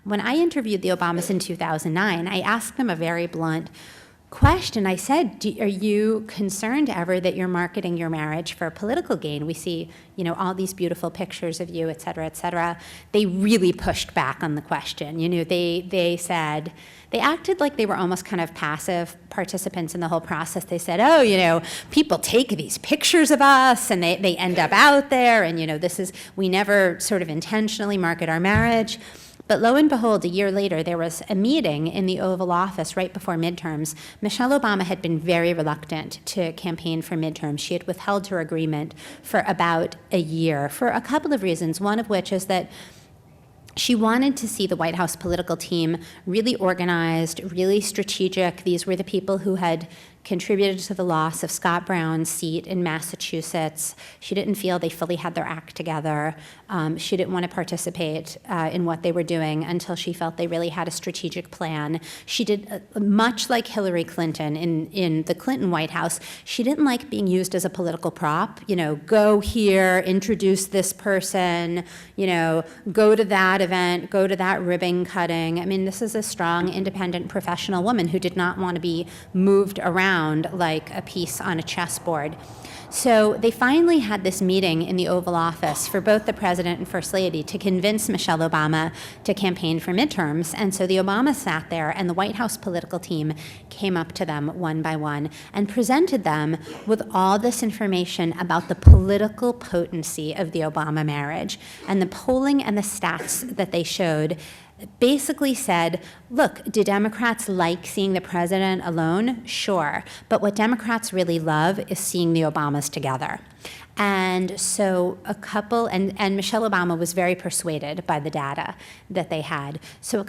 When I interviewed the Obamas in 2009, I asked them a very blunt question. I said, are you concerned ever that you're marketing your marriage for political gain? We see, all these beautiful pictures of you, et cetera, et cetera. They really pushed back on the question. They said, they acted like they were almost kind of passive participants in the whole process. They said, people take these pictures of us and they end up out there, and we never sort of intentionally market our marriage. But lo and behold, a year later, there was a meeting in the Oval Office right before midterms. Michelle Obama had been very reluctant to campaign for midterms. She had withheld her agreement for about a year for a couple of reasons, one of which is that she wanted to see the White House political team really organized, really strategic. These were the people who had contributed to the loss of Scott Brown's seat in Massachusetts. She didn't feel they fully had their act together. She didn't want to participate in what they were doing until she felt they really had a strategic plan. She did, much like Hillary Clinton in the Clinton White House, she didn't like being used as a political prop. Go here, introduce this person, go to that event, go to that ribbon cutting. I mean, this is a strong, independent, professional woman who did not want to be moved around like a piece on a chessboard. So they finally had this meeting in the Oval Office for both the president and first lady to convince Michelle Obama to campaign for midterms. And so the Obamas sat there, and the White House political team came up to them one by one and presented them with all this information about the political potency of the Obama marriage. And the polling and the stats that they showed basically said, look, do Democrats like seeing the president alone? Sure. But what Democrats really love is seeing the Obamas together. And so and Michelle Obama was very persuaded by the data that they had. So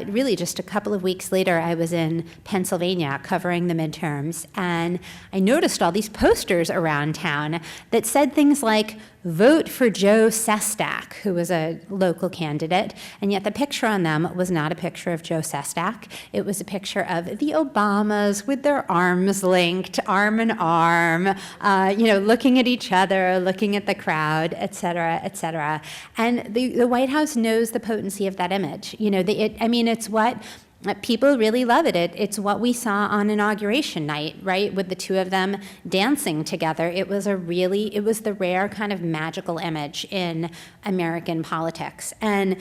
really just a couple of weeks later, I was in Pennsylvania covering the midterms, and I noticed all these posters around town that said things like, vote for Joe Sestak, who was a local candidate, and yet the picture on them was not a picture of Joe Sestak. It was a picture of the Obamas with their arms linked, arm in arm, looking at each other, looking at the crowd, et cetera, et cetera. And the White House knows the potency of that image. It's what people really love it. It's what we saw on Inauguration Night, right, with the two of them dancing together. It was the rare kind of magical image in American politics. And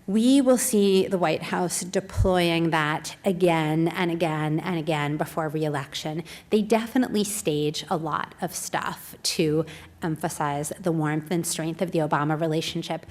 we will see the White House deploying that again and again and again before re-election. They definitely stage a lot of stuff to emphasize the warmth and strength of the Obama relationship.